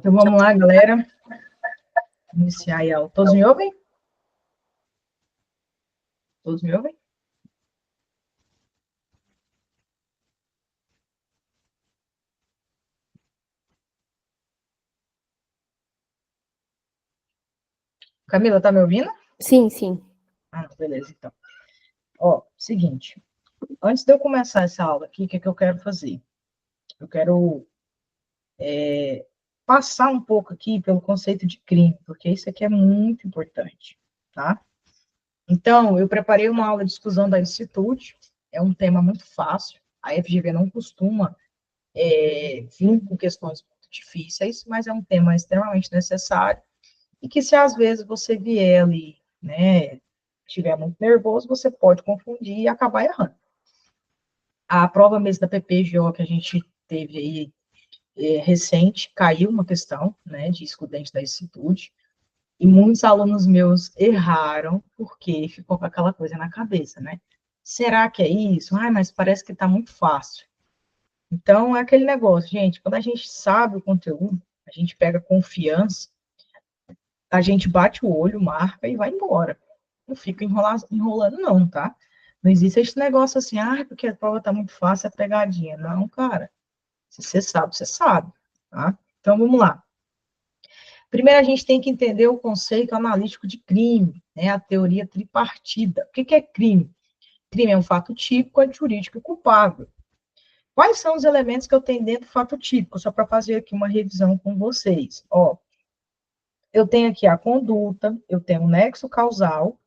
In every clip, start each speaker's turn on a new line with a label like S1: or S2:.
S1: Então, vamos lá, galera. Iniciar aí a aula. Todos me ouvem? Todos me ouvem? Camila, tá me ouvindo?
S2: Sim, sim.
S1: Ah, beleza, então. Ó, seguinte. Antes de eu começar essa aula aqui, o que eu quero fazer? Eu quero passar um pouco aqui pelo conceito de crime, porque isso aqui é muito importante, tá? Então, eu preparei uma aula de exclusão da licitude, é um tema muito fácil, a FGV não costuma vir com questões muito difíceis, mas é um tema extremamente necessário, e que se às vezes você vier ali, né, estiver muito nervoso, você pode confundir e acabar errando. A prova mesmo da PPGO que a gente teve aí recente, caiu uma questão, né, de excludente da licitude, e muitos alunos meus erraram, porque ficou com aquela coisa na cabeça, né? Será que é isso? Ai, mas parece que está muito fácil. Então, é aquele negócio, gente, quando a gente sabe o conteúdo, a gente pega confiança, a gente bate o olho, marca e vai embora. Não fica enrolando, não, tá? Não existe esse negócio assim, porque a prova está muito fácil, é pegadinha. Não, cara. Se você sabe, você sabe, tá? Então, vamos lá. Primeiro, a gente tem que entender o conceito analítico de crime, né? A teoria tripartida. O que é crime? Crime é um fato típico, é jurídico e culpável. Quais são os elementos que eu tenho dentro do fato típico? Só para fazer aqui uma revisão com vocês. Ó, eu tenho aqui a conduta, eu tenho o nexo causal,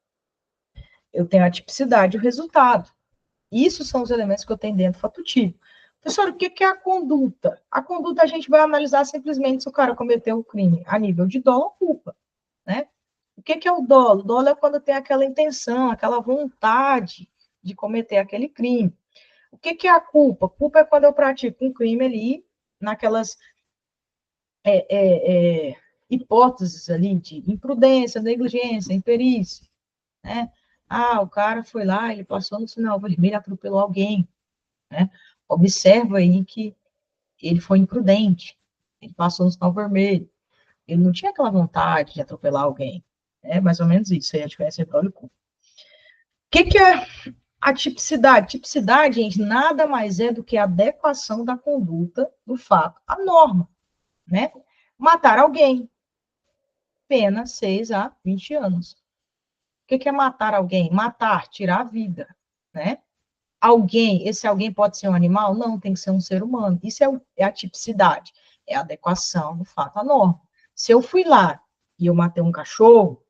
S1: eu tenho a tipicidade e o resultado. Isso são os elementos que eu tenho dentro do fato típico. Professor, o que é a conduta? A conduta a gente vai analisar simplesmente se o cara cometeu o crime a nível de dolo ou culpa, né? O que é o dolo? O dolo é quando tem aquela intenção, aquela vontade de cometer aquele crime. O que é a culpa? Culpa é quando eu pratico um crime ali, naquelas hipóteses ali de imprudência, negligência, imperícia, né? O cara foi lá, ele passou no sinal vermelho, atropelou alguém, né? Observa aí que ele foi imprudente, ele passou no sinal vermelho, ele não tinha aquela vontade de atropelar alguém, é mais ou menos isso, aí a diferença entre dolo e culpa. O que é a tipicidade? Tipicidade, gente, nada mais é do que a adequação da conduta do fato à norma, né? Matar alguém, pena 6 a 20 anos. O que é matar alguém? Matar, tirar a vida, né? Alguém, esse alguém pode ser um animal? Não, tem que ser um ser humano. Isso é a tipicidade, é a adequação do fato à norma. Se eu fui lá e eu matei um cachorro,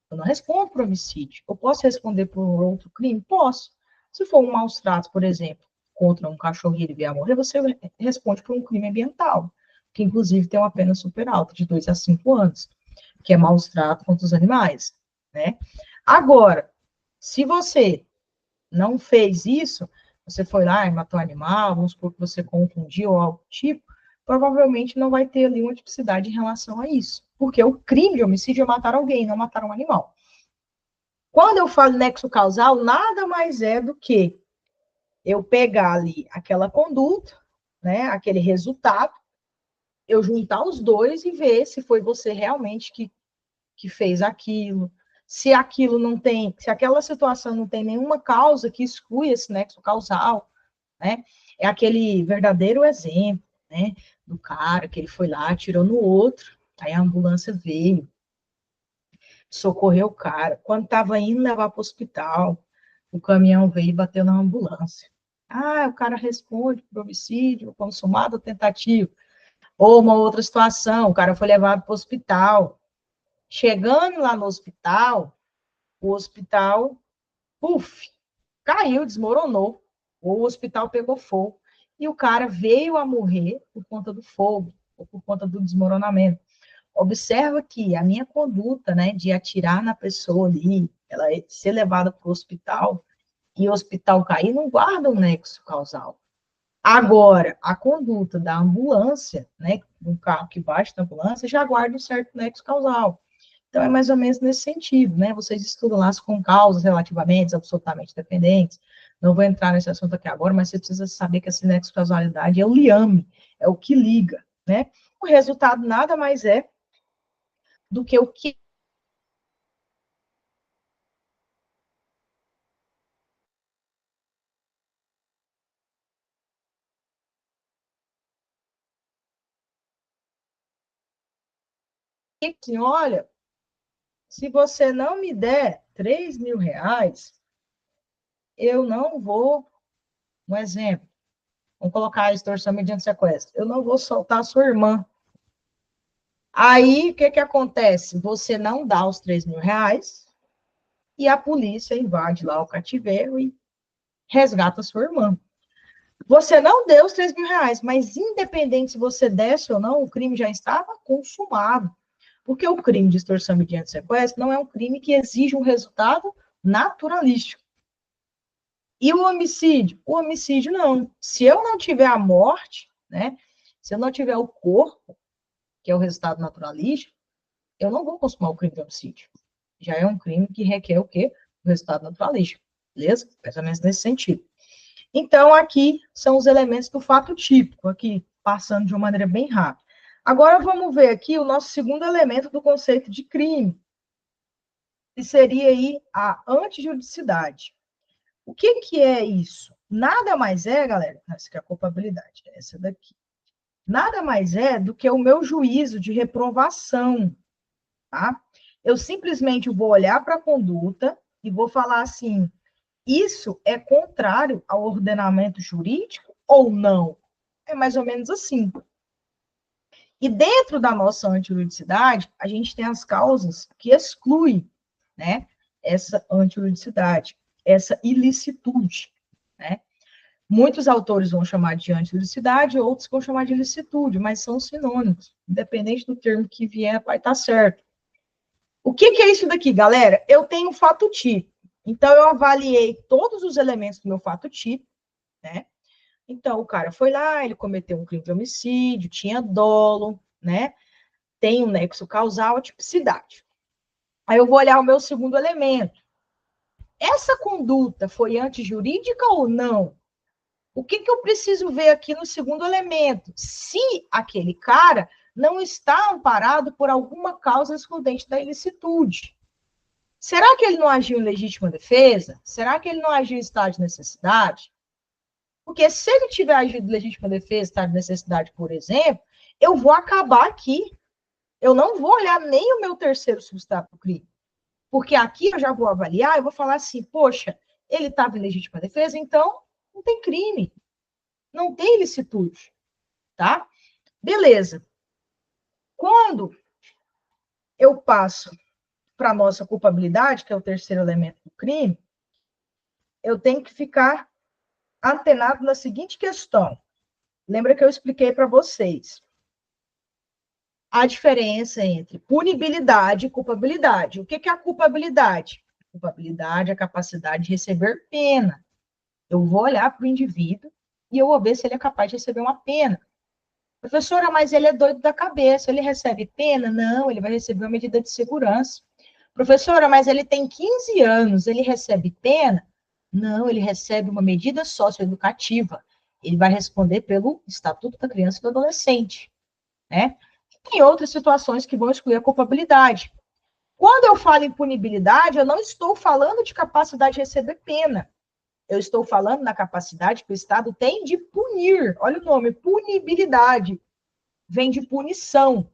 S1: eu não respondo por homicídio. Eu posso responder por outro crime? Posso. Se for um maus-tratos, por exemplo, contra um cachorro e ele vier a morrer, você responde por um crime ambiental, que inclusive tem uma pena super alta, de 2 a 5 anos, que é maus-trato contra os animais, né? Agora, se você não fez isso, você foi lá e matou um animal, vamos supor que você confundiu ou algo do tipo, provavelmente não vai ter ali uma tipicidade em relação a isso. Porque o crime de homicídio é matar alguém, não matar um animal. Quando eu falo nexo causal, nada mais é do que eu pegar ali aquela conduta, né, aquele resultado, eu juntar os dois e ver se foi você realmente que fez aquilo, se aquilo não tem, se aquela situação não tem nenhuma causa que exclui esse nexo causal, né? É aquele verdadeiro exemplo, né, do cara que ele foi lá, atirou no outro, aí a ambulância veio, socorreu o cara. Quando estava indo levar para o hospital, o caminhão veio e bateu na ambulância. O cara responde por homicídio, consumado, tentativa. Ou uma outra situação, o cara foi levado para o hospital. Chegando lá no hospital, o hospital, caiu, desmoronou. O hospital pegou fogo. E o cara veio a morrer por conta do fogo, ou por conta do desmoronamento. Observa que a minha conduta, né, de atirar na pessoa ali, ela ser levada para o hospital, e o hospital cair, não guarda um nexo causal. Agora, a conduta da ambulância, né, um carro que bate na ambulância, já guarda um certo nexo causal. Então, é mais ou menos nesse sentido, né? Vocês estudam lá com causas relativamente, absolutamente dependentes. Não vou entrar nesse assunto aqui agora, mas você precisa saber que essa nexo causalidade é o liame, é o que liga, né? O resultado nada mais é do que o que assim, olha, se você não me der R$ 3.000, eu não vou, um exemplo, vamos colocar a extorsão mediante sequestro, eu não vou soltar a sua irmã. Aí, o que acontece? Você não dá os R$ 3.000 e a polícia invade lá o cativeiro e resgata a sua irmã. Você não deu os R$ 3.000, mas independente se você desse ou não, o crime já estava consumado. Porque o crime de extorsão mediante sequestro não é um crime que exige um resultado naturalístico. E o homicídio? O homicídio não. Se eu não tiver a morte, né? Se eu não tiver o corpo, que é o resultado naturalístico, eu não vou consumar o crime de homicídio. Já é um crime que requer o quê? O resultado naturalístico. Beleza? Mais ou menos nesse sentido. Então, aqui são os elementos do fato típico, aqui, passando de uma maneira bem rápida. Agora, vamos ver aqui o nosso segundo elemento do conceito de crime, que seria aí a antijuridicidade. O que é isso? Nada mais é, galera, essa aqui é a culpabilidade, essa daqui. Nada mais é do que o meu juízo de reprovação, tá? Eu simplesmente vou olhar para a conduta e vou falar assim, isso é contrário ao ordenamento jurídico ou não? É mais ou menos assim. E dentro da nossa antijuridicidade, a gente tem as causas que excluem, né, essa antijuridicidade, essa ilicitude, né? Muitos autores vão chamar de antijuridicidade, outros vão chamar de ilicitude, mas são sinônimos. Independente do termo que vier, vai estar certo. O que é isso daqui, galera? Eu tenho um fato típico. Então, eu avaliei todos os elementos do meu fato típico, né? Então, o cara foi lá, ele cometeu um crime de homicídio, tinha dolo, né? Tem um nexo causal, a tipicidade. Aí eu vou olhar o meu segundo elemento. Essa conduta foi antijurídica ou não? O que eu preciso ver aqui no segundo elemento? Se aquele cara não está amparado por alguma causa excludente da ilicitude. Será que ele não agiu em legítima defesa? Será que ele não agiu em estado de necessidade? Porque se ele tiver agido em legítima defesa, estado de necessidade, por exemplo, eu vou acabar aqui. Eu não vou olhar nem o meu terceiro substrato do crime. Porque aqui eu já vou avaliar, eu vou falar assim, poxa, ele estava em legítima defesa, então não tem crime, não tem ilicitude, tá? Beleza. Quando eu passo para a nossa culpabilidade, que é o terceiro elemento do crime, eu tenho que ficar antenado na seguinte questão. Lembra que eu expliquei para vocês a diferença entre punibilidade e culpabilidade. O que é a culpabilidade? Culpabilidade é a capacidade de receber pena. Eu vou olhar para o indivíduo e eu vou ver se ele é capaz de receber uma pena. Professora, mas ele é doido da cabeça, ele recebe pena? Não, ele vai receber uma medida de segurança. Professora, mas ele tem 15 anos, ele recebe pena? Não, ele recebe uma medida socioeducativa. Ele vai responder pelo Estatuto da Criança e do Adolescente, né? Tem outras situações que vão excluir a culpabilidade. Quando eu falo em punibilidade, eu não estou falando de capacidade de receber pena. Eu estou falando na capacidade que o Estado tem de punir. Olha o nome, punibilidade. Vem de punição.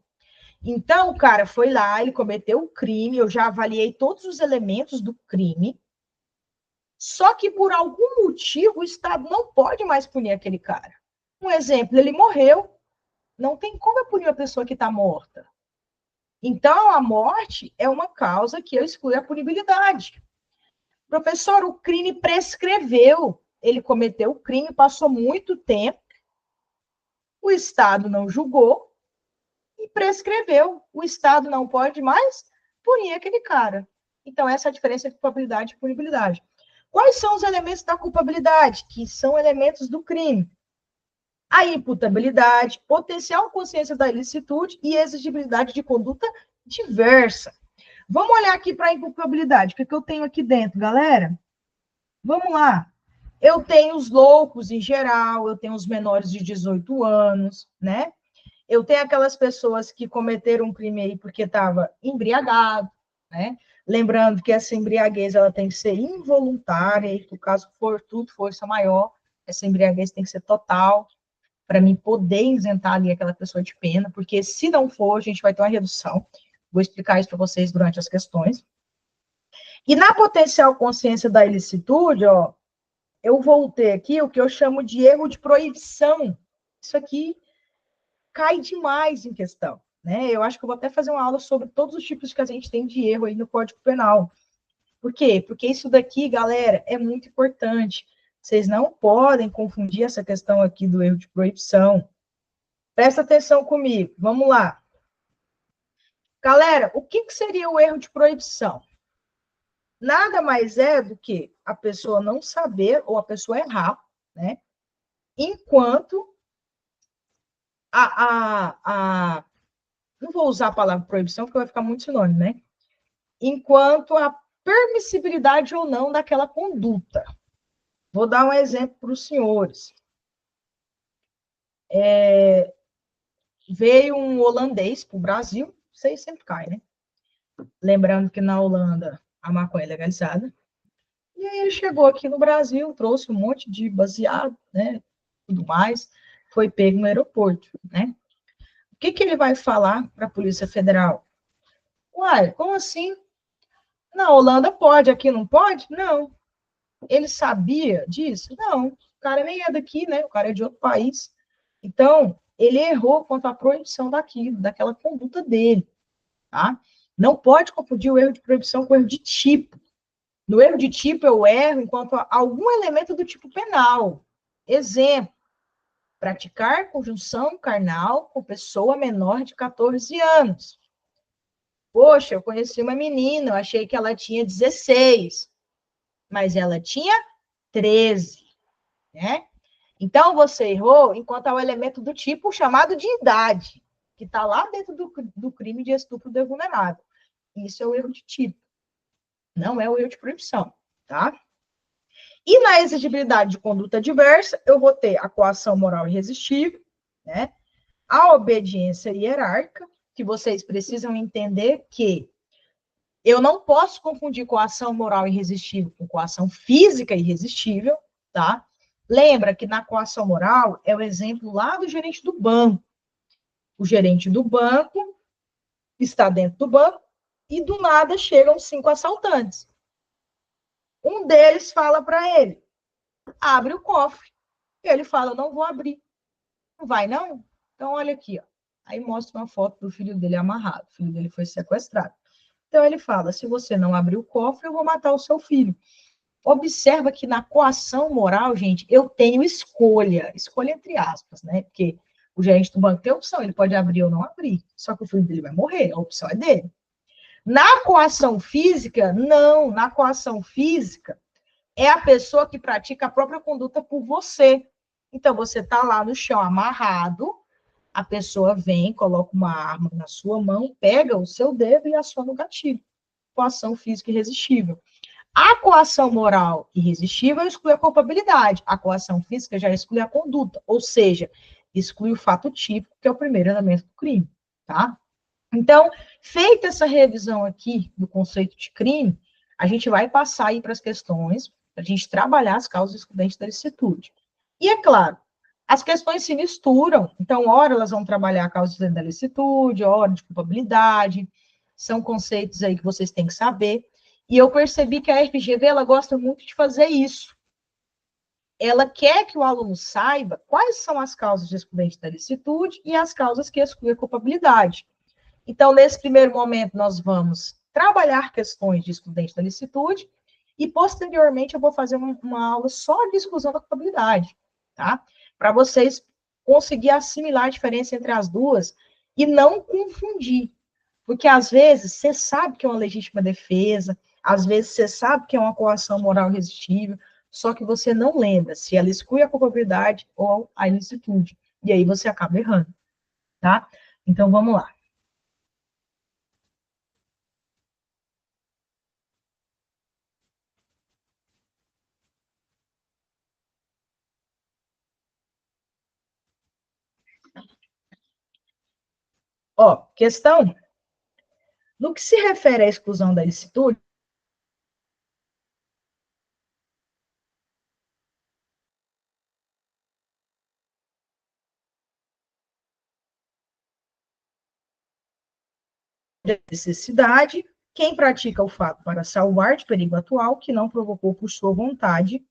S1: Então, o cara foi lá, ele cometeu o crime, eu já avaliei todos os elementos do crime, só que por algum motivo o Estado não pode mais punir aquele cara. Um exemplo, ele morreu, não tem como eu punir uma pessoa que está morta. Então, a morte é uma causa que eu excluo a punibilidade. Professor, o crime prescreveu. Ele cometeu o crime, passou muito tempo, o Estado não julgou e prescreveu. O Estado não pode mais punir aquele cara. Então, essa é a diferença entre culpabilidade e punibilidade. Quais são os elementos da culpabilidade? Que são elementos do crime. A imputabilidade, potencial consciência da ilicitude e exigibilidade de conduta diversa. Vamos olhar aqui para a imputabilidade. O que eu tenho aqui dentro, galera? Vamos lá. Eu tenho os loucos em geral, eu tenho os menores de 18 anos, né? Eu tenho aquelas pessoas que cometeram um crime aí porque estava embriagado, né? Lembrando que essa embriaguez ela tem que ser involuntária, e no caso for tudo força maior, essa embriaguez tem que ser total, para mim poder isentar ali aquela pessoa de pena, porque se não for, a gente vai ter uma redução. Vou explicar isso para vocês durante as questões. E na potencial consciência da ilicitude, ó, eu voltei aqui o que eu chamo de erro de proibição. Isso aqui cai demais em questão, né? Eu acho que eu vou até fazer uma aula sobre todos os tipos que a gente tem de erro aí no Código Penal. Por quê? Porque isso daqui, galera, é muito importante. Vocês não podem confundir essa questão aqui do erro de proibição. Presta atenção comigo. Vamos lá. Galera, o que seria o erro de proibição? Nada mais é do que a pessoa não saber ou a pessoa errar, né? Enquanto não vou usar a palavra proibição, porque vai ficar muito sinônimo, né? Enquanto a permissibilidade ou não daquela conduta. Vou dar um exemplo para os senhores. Veio um holandês para o Brasil, vocês sempre cai, né? Lembrando que na Holanda a maconha é legalizada. E aí ele chegou aqui no Brasil, trouxe um monte de baseado, né? Tudo mais, foi pego no aeroporto, né? O que ele vai falar para a Polícia Federal? Uai, como assim? Na Holanda pode, aqui não pode? Não. Ele sabia disso? Não. O cara nem é daqui, né? O cara é de outro país. Então, ele errou quanto à proibição daquilo, daquela conduta dele, tá? Não pode confundir o erro de proibição com o erro de tipo. No erro de tipo, eu erro enquanto a algum elemento do tipo penal. Exemplo, praticar conjunção carnal com pessoa menor de 14 anos. Poxa, eu conheci uma menina, eu achei que ela tinha 16, mas ela tinha 13, né? Então, você errou enquanto ao elemento do tipo chamado de idade, que está lá dentro do crime de estupro de vulnerável. Isso é o erro de tipo, não é o erro de proibição, tá? E na exigibilidade de conduta diversa, eu vou ter a coação moral irresistível, né? A obediência hierárquica, que vocês precisam entender que eu não posso confundir coação moral irresistível com coação física irresistível, tá? Lembra que na coação moral é o exemplo lá do gerente do banco. O gerente do banco está dentro do banco e do nada chegam 5 assaltantes. Um deles fala para ele: abre o cofre. Ele fala: não vou abrir. Não vai, não? Então, olha aqui, ó. Aí mostra uma foto do filho dele amarrado. O filho dele foi sequestrado. Então, ele fala: se você não abrir o cofre, eu vou matar o seu filho. Observa que na coação moral, gente, eu tenho escolha entre aspas, né? Porque o gerente do banco tem opção, ele pode abrir ou não abrir. Só que o filho dele vai morrer, a opção é dele. Na coação física, não. Na coação física, é a pessoa que pratica a própria conduta por você. Então, você está lá no chão amarrado, a pessoa vem, coloca uma arma na sua mão, pega o seu dedo e aciona o gatilho. Coação física irresistível. A coação moral irresistível exclui a culpabilidade. A coação física já exclui a conduta, ou seja, exclui o fato típico, que é o primeiro elemento do crime, tá? Então, feita essa revisão aqui do conceito de crime, a gente vai passar aí para as questões, para a gente trabalhar as causas excludentes da licitude. E é claro, as questões se misturam, então, ora elas vão trabalhar a causa excludente da licitude, ora de culpabilidade, são conceitos aí que vocês têm que saber. E eu percebi que a FGV, ela gosta muito de fazer isso. Ela quer que o aluno saiba quais são as causas de excludente da licitude e as causas que excluem a culpabilidade. Então, nesse primeiro momento, nós vamos trabalhar questões de excludente da licitude e, posteriormente, eu vou fazer uma aula só de exclusão da culpabilidade, tá? Para vocês conseguir assimilar a diferença entre as duas e não confundir. Porque, às vezes, você sabe que é uma legítima defesa, às vezes você sabe que é uma coação moral irresistível, só que você não lembra se ela exclui a culpabilidade ou a ilicitude. E aí você acaba errando, tá? Então, vamos lá. Ó, questão, no que se refere à exclusão da licitude, necessidade, quem pratica o fato para salvar de perigo atual, que não provocou por sua vontade,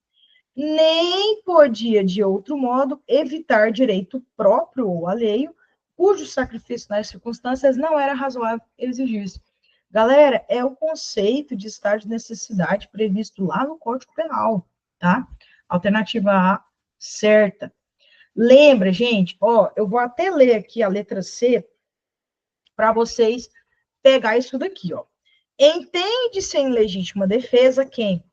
S1: nem podia, de outro modo, evitar direito próprio ou alheio, cujo sacrifício nas circunstâncias não era razoável exigir-se. Galera, é o conceito de estado de necessidade previsto lá no Código Penal, tá? Alternativa A, certa. Lembra, gente, ó, eu vou até ler aqui a letra C para vocês pegar isso daqui, ó. Entende-se em legítima defesa quem,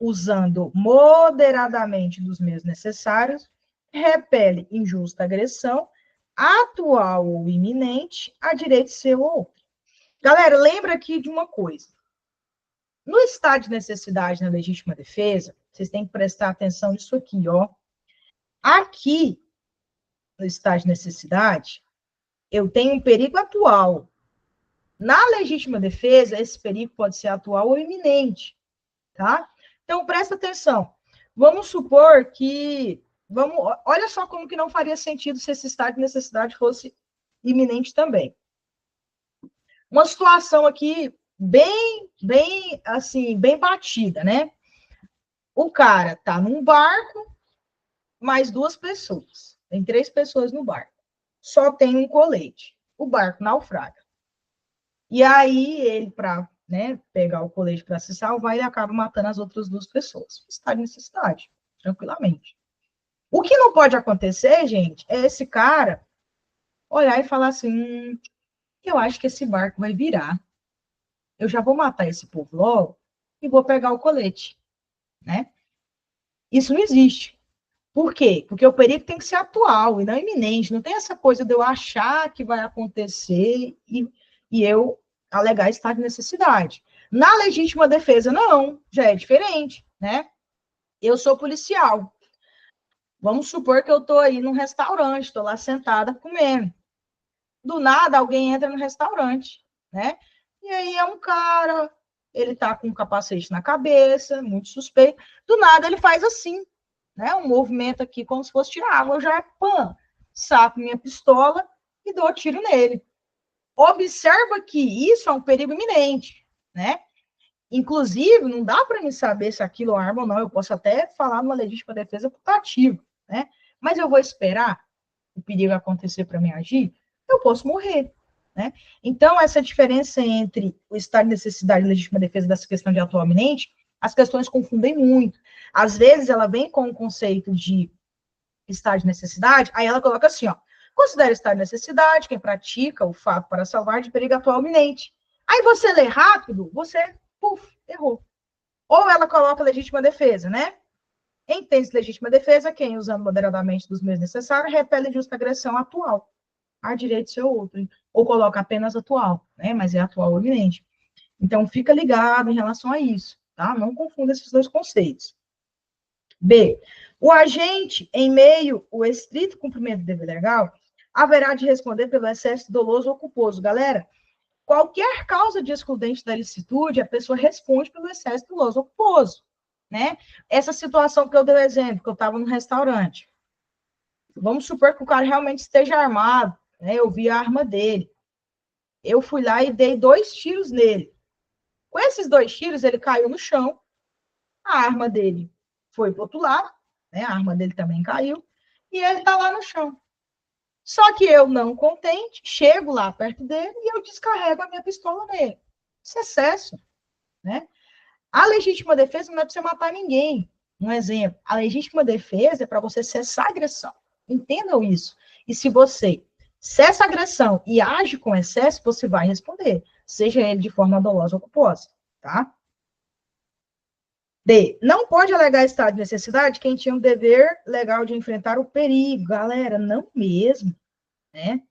S1: usando moderadamente dos meios necessários, repele injusta agressão, atual ou iminente, a direito seu ou outro. Galera, lembra aqui de uma coisa. No estado de necessidade na legítima defesa, vocês têm que prestar atenção nisso aqui, ó. Aqui, no estado de necessidade, eu tenho um perigo atual. Na legítima defesa, esse perigo pode ser atual ou iminente, tá? Então, presta atenção. Vamos supor que... olha só como que não faria sentido se esse estado de necessidade fosse iminente também. Uma situação aqui assim, bem batida, né? O cara tá num barco, mais 2 pessoas. Tem 3 pessoas no barco. Só tem um colete. O barco naufraga. E aí, ele, para, né, pegar o colete para se salvar, ele acaba matando as outras 2 pessoas. Está de necessidade, tranquilamente. O que não pode acontecer, gente, é esse cara olhar e falar assim: eu acho que esse barco vai virar. Eu já vou matar esse povo logo e vou pegar o colete, né? Isso não existe. Por quê? Porque o perigo tem que ser atual e não iminente. Não tem essa coisa de eu achar que vai acontecer e eu alegar estado de necessidade. Na legítima defesa, não, já é diferente, né? Eu sou policial. Vamos supor que eu estou aí num restaurante, estou lá sentada comendo. Do nada, alguém entra no restaurante, né? E aí é um cara, ele tá com um capacete na cabeça, muito suspeito. Do nada, ele faz assim, né? Um movimento aqui como se fosse tirar água. Eu já, pã, saco minha pistola e dou tiro nele. Observa que isso é um perigo iminente, né? Inclusive, não dá para me saber se aquilo é arma ou não. Eu posso até falar numa legítima defesa putativa, né? Mas eu vou esperar o perigo acontecer para me agir? Eu posso morrer, né? Então, essa diferença entre o estado de necessidade e legítima defesa dessa questão de atual iminente, as questões confundem muito. Às vezes, ela vem com o conceito de estado de necessidade, aí ela coloca assim, ó, considera estado de necessidade quem pratica o fato para salvar de perigo atual iminente. Aí você lê rápido, você, puf, errou. Ou ela coloca legítima defesa, né? Entende-se legítima defesa quem, usando moderadamente dos meios necessários, repele justa agressão atual. Há direito de ser outro. Ou coloca apenas atual, né? Mas é atual ou iminente. Então, fica ligado em relação a isso, tá? Não confunda esses 2 conceitos. B. O agente, em meio ao estrito cumprimento do dever legal, haverá de responder pelo excesso doloso ou culposo. Galera, qualquer causa de excludente da licitude, a pessoa responde pelo excesso doloso ou culposo, né? Essa situação que eu dei o exemplo, que eu estava no restaurante. Vamos supor que o cara realmente esteja armado, né? Eu vi a arma dele. Eu fui lá e dei 2 tiros nele. Com esses 2 tiros, ele caiu no chão, a arma dele foi para o outro lado, né? A arma dele também caiu, e ele está lá no chão. Só que eu, não contente, chego lá perto dele e eu descarrego a minha pistola nele. Isso é excesso, né? A legítima defesa não é para você matar ninguém. Um exemplo, a legítima defesa é para você cessar a agressão. Entendam isso. E se você cessa a agressão e age com excesso, você vai responder, seja ele de forma dolosa ou culposa, tá? D. Não pode alegar estado de necessidade quem tinha um dever legal de enfrentar o perigo. Galera, não mesmo, né?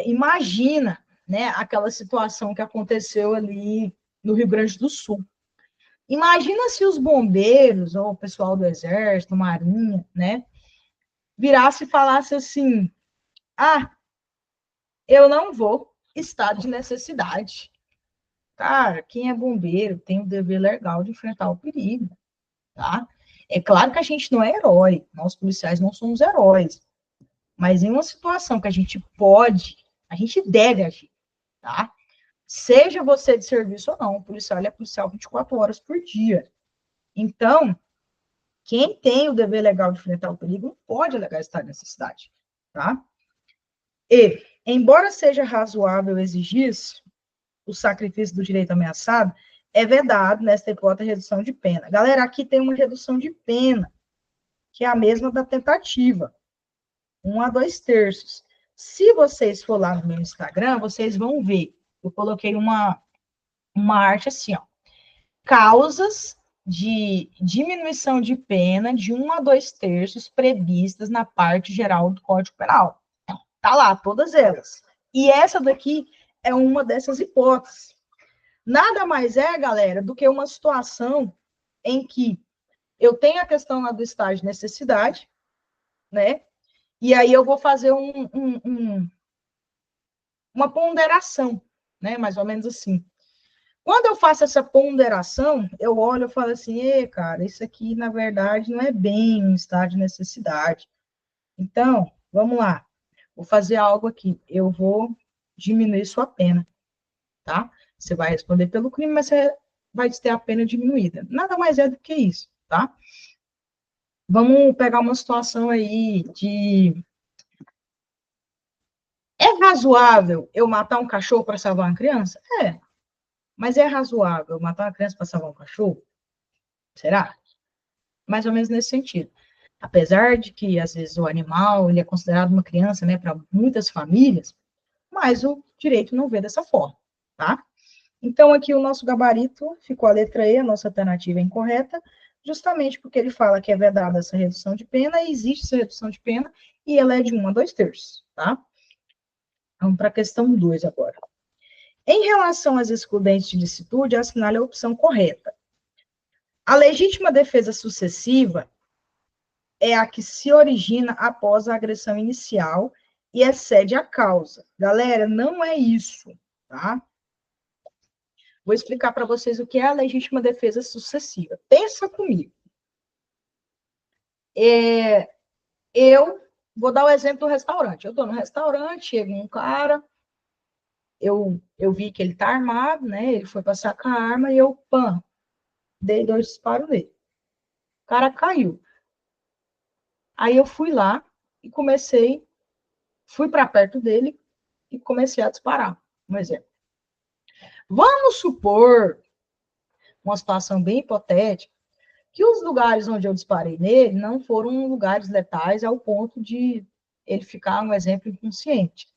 S1: Imagina, né, aquela situação que aconteceu ali no Rio Grande do Sul. Imagina se os bombeiros, ou o pessoal do Exército, Marinha, né, virasse e falasse assim, ah, eu não vou estar de necessidade. Cara, quem é bombeiro tem o dever legal de enfrentar o perigo, tá? É claro que a gente não é herói, nós policiais não somos heróis, mas em uma situação que a gente pode, a gente deve agir, tá? Seja você de serviço ou não, o policial é policial 24 horas por dia. Então, quem tem o dever legal de enfrentar o perigo não pode alegar estado de necessidade, tá? E, embora seja razoável exigir o sacrifício do direito ameaçado, é vedado, nesta hipótese, a redução de pena. Galera, aqui tem uma redução de pena, que é a mesma da tentativa, 1 a 2 terços. Se vocês for lá no meu Instagram, vocês vão ver, eu coloquei uma arte assim, ó, causas de diminuição de pena de 1 a 2 terços previstas na parte geral do Código Penal. Tá lá, todas elas. E essa daqui é uma dessas hipóteses. Nada mais é, galera, do que uma situação em que eu tenho a questão lá do estágio de necessidade, né? E aí eu vou fazer uma ponderação, né? Mais ou menos assim. Quando eu faço essa ponderação, eu olho e falo assim, cara, isso aqui, na verdade, não é bem um estado de necessidade. Então, vamos lá. Vou fazer algo aqui. Eu vou diminuir sua pena, tá? Você vai responder pelo crime, mas você vai ter a pena diminuída. Nada mais é do que isso, tá? Vamos pegar uma situação aí de... É razoável eu matar um cachorro para salvar uma criança? É. Mas é razoável eu matar uma criança para salvar um cachorro? Será? Mais ou menos nesse sentido. Apesar de que, às vezes, o animal ele é considerado uma criança, né, para muitas famílias, mas o direito não vê dessa forma, tá? Então, aqui o nosso gabarito ficou a letra E, a nossa alternativa é incorreta, justamente porque ele fala que é vedada essa redução de pena, e existe essa redução de pena, e ela é de 1 a 2 terços, tá? Vamos para a questão 2 agora. Em relação às excludentes de licitude, assinale a opção correta. A legítima defesa sucessiva é a que se origina após a agressão inicial e excede a causa. Galera, não é isso, tá? Vou explicar para vocês o que é a legítima defesa sucessiva. Pensa comigo. Eu vou dar o exemplo do restaurante. Eu estou no restaurante, chega um cara, eu vi que ele está armado, né? Ele foi passar com a arma e eu, pã, dei 2 disparos nele. O cara caiu. Aí eu fui lá e fui para perto dele e comecei a disparar. Um exemplo. Vamos supor, uma situação bem hipotética, que os lugares onde eu disparei nele não foram lugares letais ao ponto de ele ficar, um exemplo, inconsciente.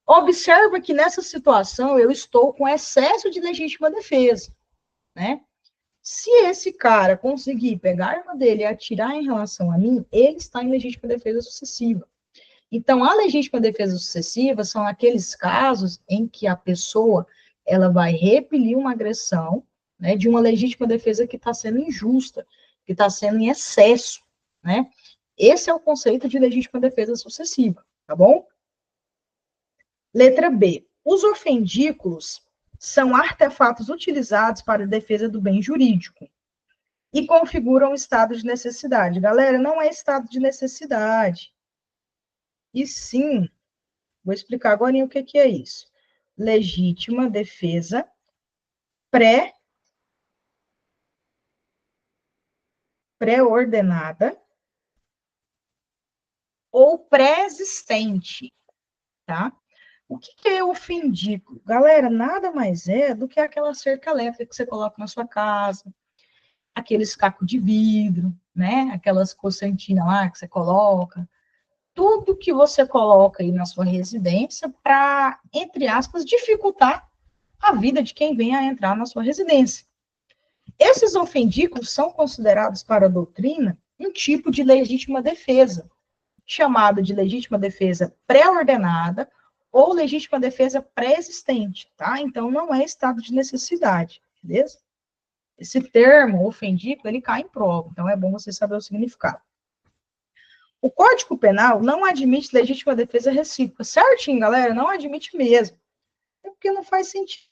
S1: Observa que nessa situação eu estou com excesso de legítima defesa, né? Se esse cara conseguir pegar a arma dele e atirar em relação a mim, ele está em legítima defesa sucessiva. Então, a legítima defesa sucessiva são aqueles casos em que a pessoa ela vai repelir uma agressão, né, de uma legítima defesa que está sendo injusta, que está sendo em excesso, né? Esse é o conceito de legítima defesa sucessiva, tá bom? Letra B. Os ofendículos são artefatos utilizados para a defesa do bem jurídico e configuram estado de necessidade. Galera, não é estado de necessidade. E sim, vou explicar agora o que é isso. Legítima defesa pré-ordenada ou pré-existente, tá? O que é ofendículo? Galera, nada mais é do que aquela cerca elétrica que você coloca na sua casa, aqueles cacos de vidro, né? Aquelas corcentinhas lá que você coloca. Tudo que você coloca aí na sua residência para, entre aspas, dificultar a vida de quem vem a entrar na sua residência. Esses ofendículos são considerados para a doutrina um tipo de legítima defesa, chamado de legítima defesa pré-ordenada ou legítima defesa pré-existente, tá? Então, não é estado de necessidade, beleza? Esse termo, ofendículo, ele cai em prova, então é bom você saber o significado. O Código Penal não admite legítima defesa recíproca. Certinho, galera? Não admite mesmo. É porque não faz sentido.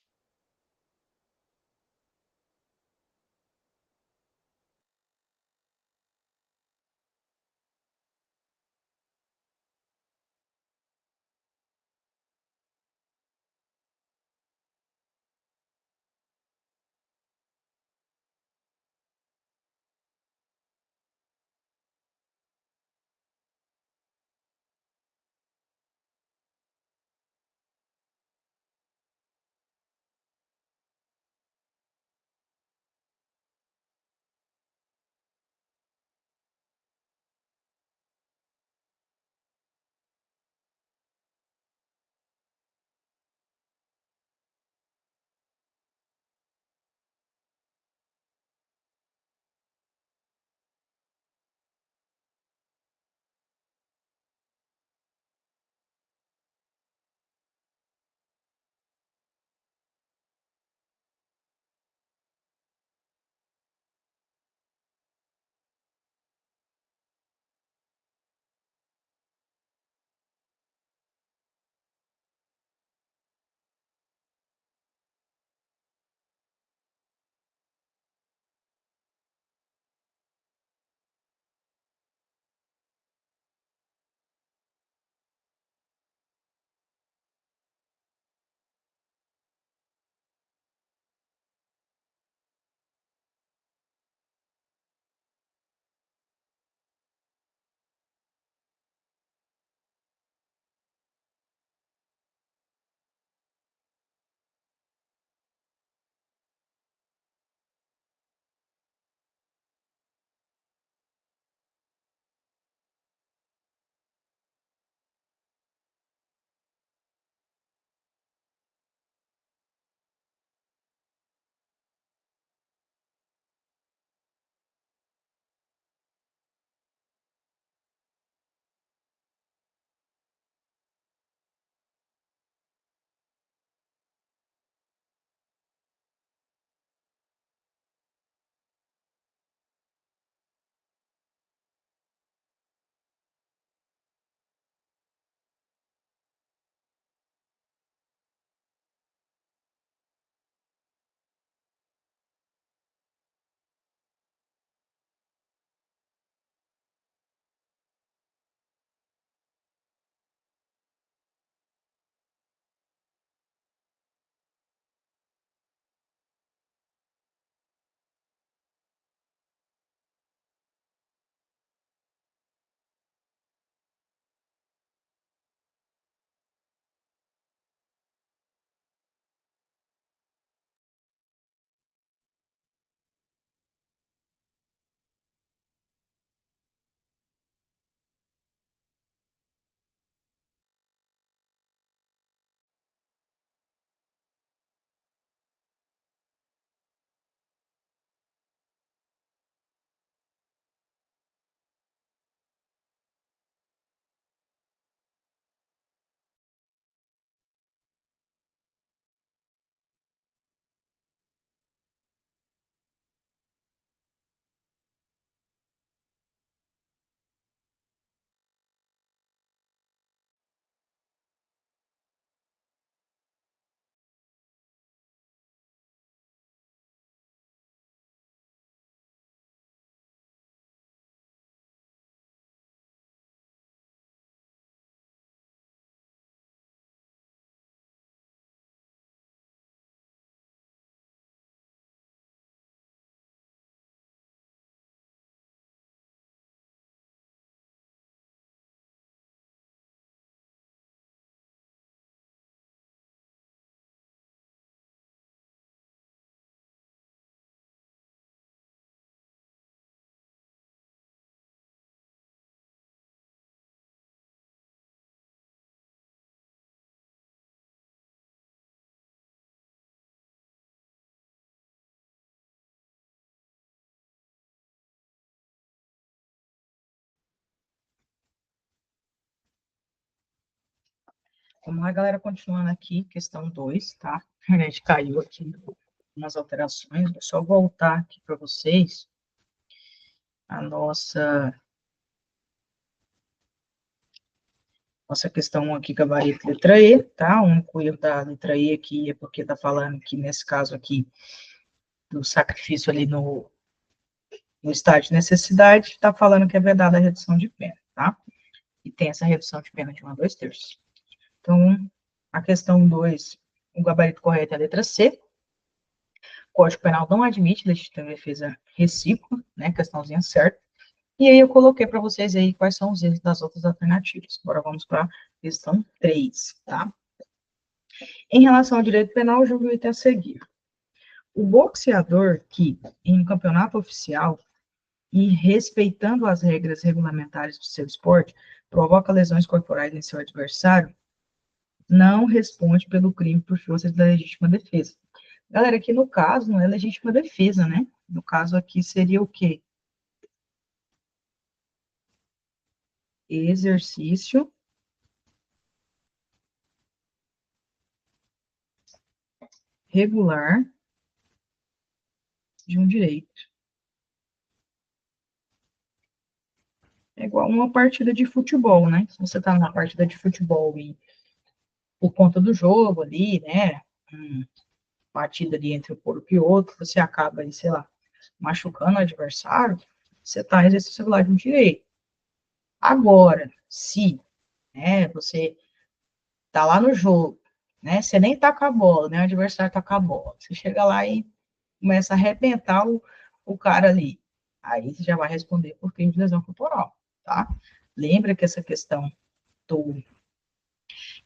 S1: Vamos lá, galera, continuando aqui, questão 2, tá? A gente caiu aqui umas alterações, vou só voltar aqui para vocês a nossa Nossa questão aqui, gabarito letra E, tá? O único erro da letra E aqui é porque tá falando que, nesse caso aqui, do sacrifício ali no estágio de necessidade, está falando que é vedada a redução de pena, tá? E tem essa redução de pena de 1 a 2/3. Então, a questão 2, o gabarito correto é a letra C. O Código Penal não admite legítima defesa recíproca, né? Questãozinha certa. E aí eu coloquei para vocês aí quais são os erros das outras alternativas. Agora vamos para a questão 3, tá? Em relação ao direito penal, julgo o item a seguir. O boxeador que, em um campeonato oficial, e respeitando as regras regulamentares do seu esporte, provoca lesões corporais em seu adversário, não responde pelo crime por força da legítima defesa. Galera, aqui no caso não é legítima defesa, né? No caso aqui seria o quê? Exercício regular de um direito. É igual uma partida de futebol, né? Se você tá numa partida de futebol e por conta do jogo ali, né? Batida ali entre um corpo e outro, você acaba aí, sei lá, machucando o adversário, você está exercendo lá de um direito. Agora, se, né, você tá lá no jogo, né, você nem tá com a bola, né, o adversário tá com a bola, você chega lá e começa a arrebentar o cara ali, aí você já vai responder por crime de lesão corporal, tá? Lembra que essa questão do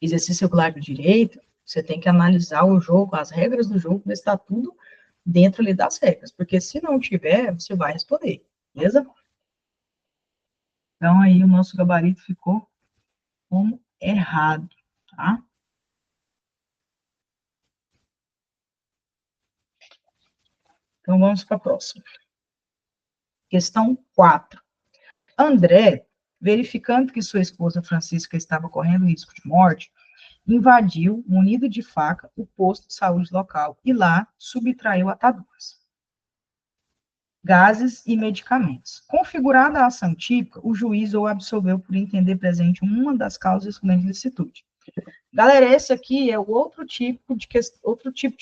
S1: exercício regular do direito, você tem que analisar o jogo, as regras do jogo, ver se está tudo dentro ali das regras, porque se não tiver, você vai responder, beleza? Então, aí o nosso gabarito ficou como errado, tá? Então, vamos para a próxima. Questão 4. André, verificando que sua esposa Francisca estava correndo risco de morte, invadiu, munido de faca, o posto de saúde local e lá subtraiu ataduras, gases e medicamentos. Configurada a ação típica, o juiz o absolveu por entender presente uma das causas excludentes de licitude. Galera, esse aqui é o outro tipo de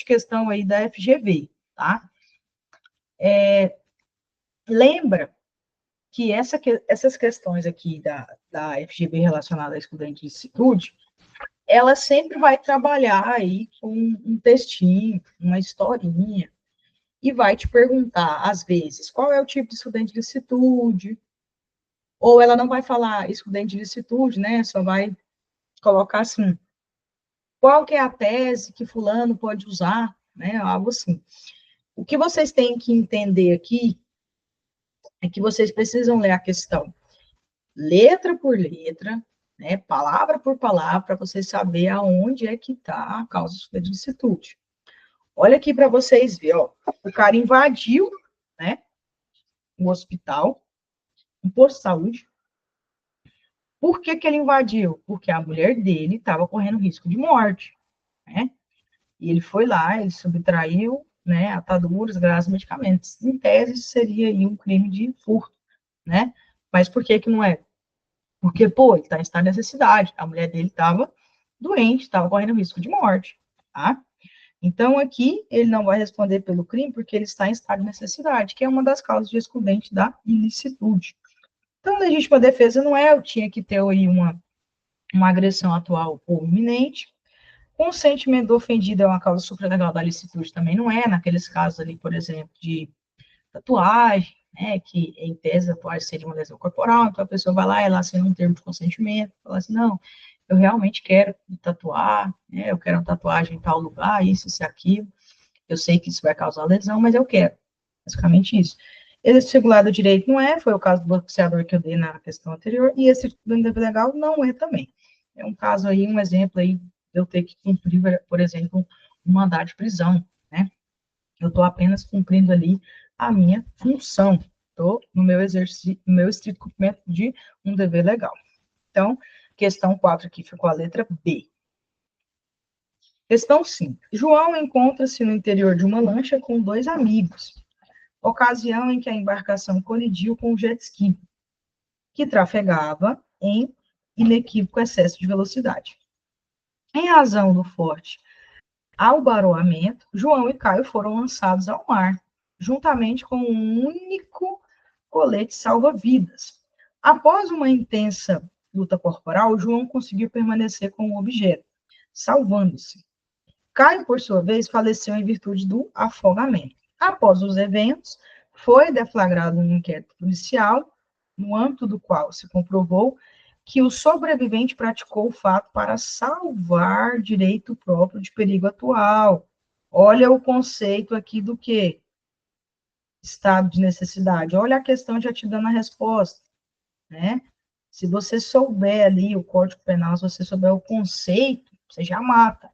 S1: questão aí da FGV, tá? Lembra que essas questões aqui da FGV relacionada à excludente de licitude, ela sempre vai trabalhar aí com um textinho, uma historinha, e vai te perguntar, às vezes, qual é o tipo de excludente de licitude, ou ela não vai falar excludente de licitude, né? Só vai colocar assim, qual que é a tese que fulano pode usar, né? Algo assim. O que vocês têm que entender aqui é que vocês precisam ler a questão letra por letra, né? Palavra por palavra, para vocês saber aonde é que está a causa de licitude. Olha aqui para vocês verem, ó. O cara invadiu, né? O hospital, um posto de saúde. Por que que ele invadiu? Porque a mulher dele estava correndo risco de morte, né? E ele foi lá, ele subtraiu, né, ataduras, graças a medicamentos. Em tese, seria aí um crime de furto, né? Mas por que que não é? Porque, pô, ele está em estado de necessidade. A mulher dele estava doente, estava correndo risco de morte, tá? Então, aqui, ele não vai responder pelo crime porque ele está em estado de necessidade, que é uma das causas de excludente da ilicitude. Então, legítima defesa não é, eu tinha que ter aí uma agressão atual ou iminente. Consentimento do ofendido é uma causa supralegal da licitude, também não é, naqueles casos ali, por exemplo, de tatuagem, né, que em tese a tatuagem seria uma lesão corporal, então a pessoa vai lá, ela assina um termo de consentimento, fala assim, não, eu realmente quero me tatuar, né, eu quero uma tatuagem em tal lugar, isso e aquilo, eu sei que isso vai causar lesão, mas eu quero, basicamente isso. Esse regular do direito não é, foi o caso do boxeador que eu dei na questão anterior, e esse do dever legal não é também. É um caso aí, um exemplo aí, de eu ter que cumprir, por exemplo, um mandado de prisão, né? Eu estou apenas cumprindo ali a minha função. Estou no meu exercício, no meu estrito cumprimento de um dever legal. Então, questão 4 aqui ficou a letra B. Questão 5. João encontra-se no interior de uma lancha com dois amigos, ocasião em que a embarcação colidiu com o jet ski, que trafegava em inequívoco excesso de velocidade. Em razão do forte albaroamento, João e Caio foram lançados ao mar, juntamente com um único colete salva-vidas. Após uma intensa luta corporal, João conseguiu permanecer com o objeto, salvando-se. Caio, por sua vez, faleceu em virtude do afogamento. Após os eventos, foi deflagrado um inquérito policial, no âmbito do qual se comprovou que o sobrevivente praticou o fato para salvar direito próprio de perigo atual. Olha o conceito aqui do quê? Estado de necessidade. Olha a questão já te dando a resposta, né? Se você souber ali o Código Penal, se você souber o conceito, você já mata.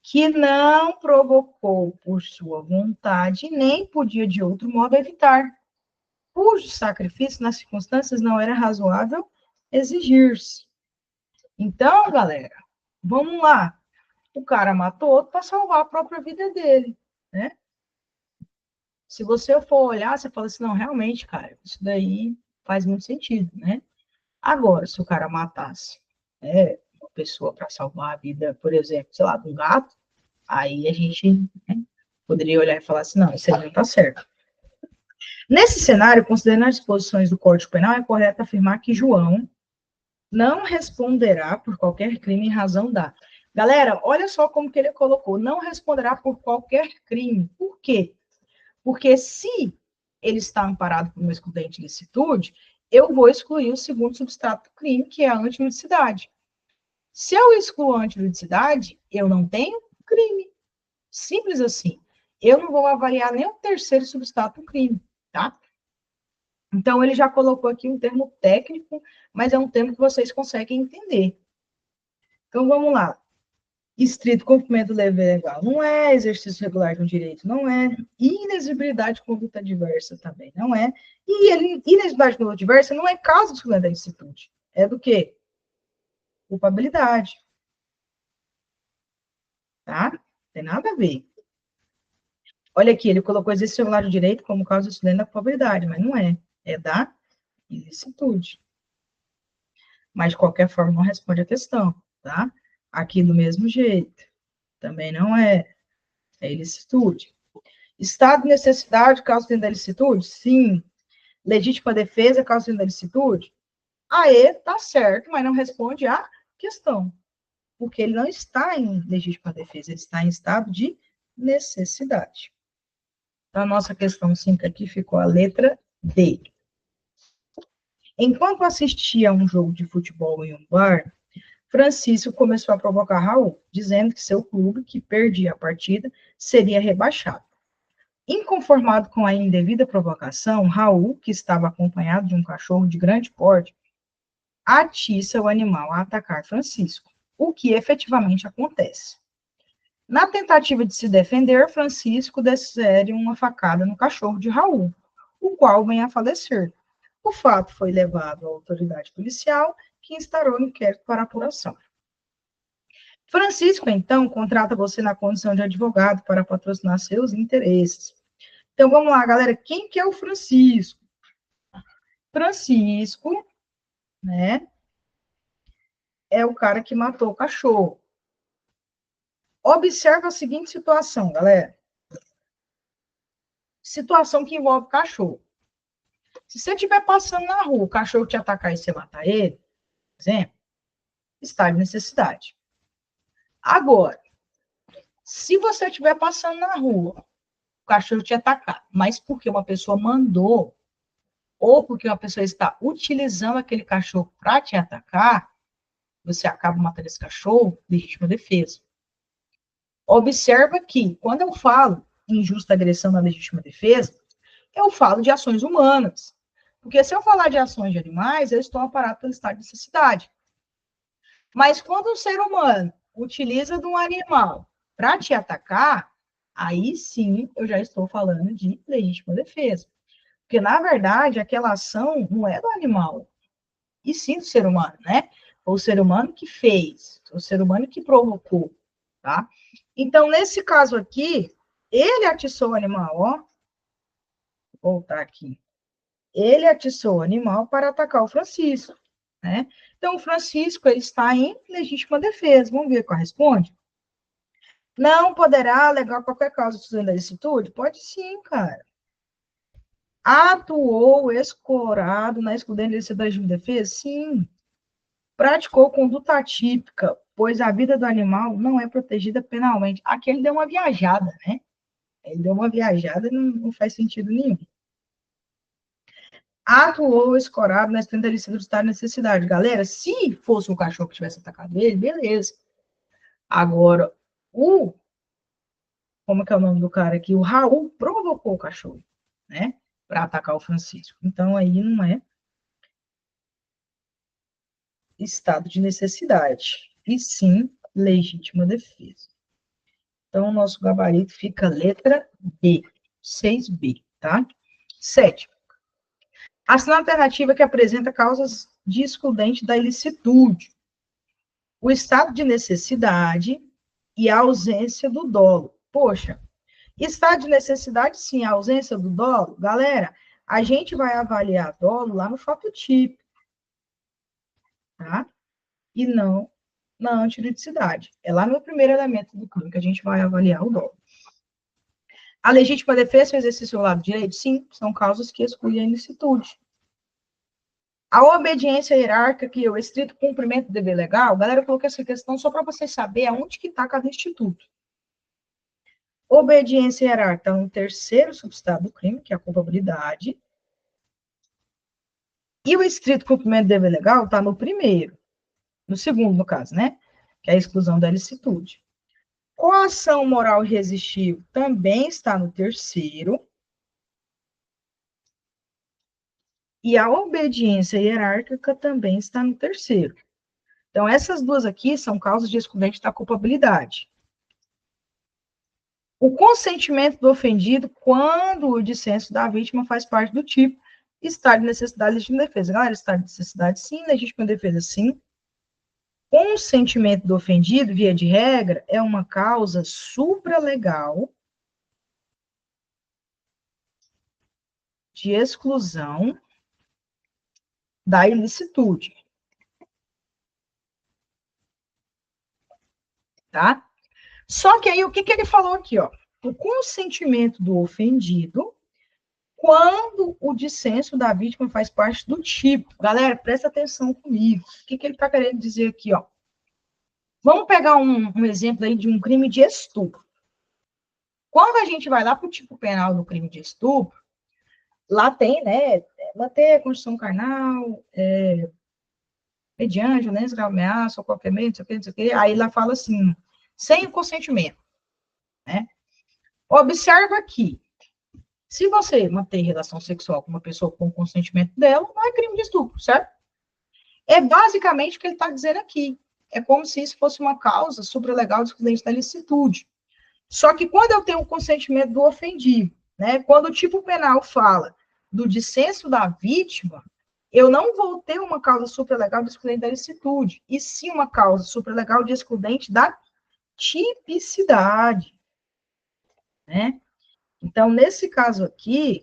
S1: Que não provocou por sua vontade, nem podia de outro modo evitar, cujo sacrifício nas circunstâncias não era razoável exigir-se. Então, galera, vamos lá. O cara matou outro para salvar a própria vida dele, né? Se você for olhar, você fala assim, não, realmente, cara, isso daí faz muito sentido, né? Agora, se o cara matasse, né, uma pessoa para salvar a vida, por exemplo, sei lá, de um gato, aí a gente, né, poderia olhar e falar assim, não, isso aí não está certo. Nesse cenário, considerando as disposições do Código Penal, é correto afirmar que João não responderá por qualquer crime em razão da. Galera, olha só como que ele colocou, não responderá por qualquer crime. Por quê? Porque se ele está amparado por uma excludente de licitude, eu vou excluir o segundo substrato do crime, que é a antiludicidade. Se eu excluo a antiludicidade, eu não tenho crime. Simples assim. Eu não vou avaliar nem o terceiro substrato do crime, tá? Então, ele já colocou aqui um termo técnico, mas é um termo que vocês conseguem entender. Então, vamos lá. Estrito cumprimento do dever legal não é, exercício regular de um direito não é, inexigibilidade de conduta diversa também não é, e inexigibilidade de conduta diversa não é causa excludente da licitude, é do quê? Culpabilidade, tá? Não tem nada a ver. Olha aqui, ele colocou exercício regular do direito como causa excludente da culpabilidade, mas não é, é da ilicitude. Mas, de qualquer forma, não responde a questão, tá? Aqui do mesmo jeito, também não é, é ilicitude. Estado de necessidade, causa de ilicitude? Sim. Legítima defesa, causa de ilicitude? Aê, tá certo, mas não responde a questão. Porque ele não está em legítima defesa, ele está em estado de necessidade. Então, a nossa questão 5 aqui ficou a letra D. Enquanto assistia a um jogo de futebol em um bar, Francisco começou a provocar Raul, dizendo que seu clube, que perdia a partida, seria rebaixado. Inconformado com a indevida provocação, Raul, que estava acompanhado de um cachorro de grande porte, atiça o animal a atacar Francisco, o que efetivamente acontece. Na tentativa de se defender, Francisco desfere uma facada no cachorro de Raul, o qual vem a falecer. O fato foi levado à autoridade policial, que instaurou um inquérito para apuração. Francisco, então, contrata você na condição de advogado para patrocinar seus interesses. Então, vamos lá, galera. Quem que é o Francisco? Francisco, né, é o cara que matou o cachorro. Observa a seguinte situação, galera. Situação que envolve cachorro. Se você estiver passando na rua, o cachorro te atacar e você matar ele, por exemplo, está de necessidade. Agora, se você estiver passando na rua, o cachorro te atacar, mas porque uma pessoa mandou, ou porque uma pessoa está utilizando aquele cachorro para te atacar, você acaba matando esse cachorro, legítima defesa. Observa que, quando eu falo em justa agressão na legítima defesa, eu falo de ações humanas. Porque se eu falar de ações de animais, eu estou amparado pelo estado de necessidade. Mas quando um ser humano utiliza de um animal para te atacar, aí sim eu já estou falando de legítima defesa. Porque, na verdade, aquela ação não é do animal, e sim do ser humano, né? Foi o ser humano que fez, foi o ser humano que provocou, tá? Então, nesse caso aqui, ele atiçou o animal, ó. Vou voltar aqui. Ele atiçou o animal para atacar o Francisco. né? Então, o Francisco, ele está em legítima defesa. Vamos ver qual responde? Não poderá alegar qualquer causa de ilicitude? Pode sim, cara. Atuou escorado na excludente da legítima defesa? Sim. Praticou conduta atípica, pois a vida do animal não é protegida penalmente. Aqui ele deu uma viajada, né? Ele deu uma viajada e não faz sentido nenhum. Atuou escorado na excludente do estado de necessidade. Galera, se fosse um cachorro que tivesse atacado ele, beleza. Agora, como que é o nome do cara aqui? O Raul provocou o cachorro, né? Para atacar o Francisco. Então, aí não é estado de necessidade, e sim legítima defesa. Então, o nosso gabarito fica letra B, 6B, tá? 7. Ação alternativa que apresenta causas de excludente da ilicitude. O estado de necessidade e a ausência do dolo. Poxa, estado de necessidade, sim, a ausência do dolo. Galera, a gente vai avaliar dolo lá no fato típico, tá? E não na antijuridicidade. É lá no primeiro elemento do crime que a gente vai avaliar o dolo. A legítima defesa e o exercício do lado direito, sim, são causas que excluem a ilicitude. A obediência hierárquica e o estrito cumprimento do dever legal, galera, eu coloquei essa questão só para vocês saberem aonde que está cada instituto. Obediência hierárquica no terceiro substrato do crime, que é a culpabilidade. E o estrito cumprimento do dever legal está no primeiro. No segundo, no caso, né? Que é a exclusão da ilicitude. Coação moral irresistível também está no terceiro. E a obediência hierárquica também está no terceiro. Então, essas duas aqui são causas de excludente da culpabilidade. O consentimento do ofendido, quando o dissenso da vítima faz parte do tipo estado de necessidade e legítima defesa. Galera, estado de necessidade, sim, legítima defesa, sim. Consentimento do ofendido, via de regra, é uma causa supralegal de exclusão da ilicitude. Tá? Só que aí, o que ele falou aqui, ó? O consentimento do ofendido, quando o dissenso da vítima faz parte do tipo. Galera, presta atenção comigo. O que ele está querendo dizer aqui, ó? Vamos pegar um exemplo aí de um crime de estupro. Quando a gente vai lá para o tipo penal do crime de estupro, lá tem, né, manter a condição carnal, mediante violência, grave ameaça, ou qualquer meio, não sei o que, não sei o que. Aí lá fala assim, sem o consentimento, né? Observa aqui, se você mantém relação sexual com uma pessoa com o consentimento dela, não é crime de estupro, certo? É basicamente o que ele está dizendo aqui. É como se isso fosse uma causa supralegal de excludente da licitude. Só que quando eu tenho o consentimento do ofendido, né, quando o tipo penal fala do dissenso da vítima, eu não vou ter uma causa supralegal de excludente da licitude, e sim uma causa supralegal de excludente da tipicidade, né? Então, nesse caso aqui,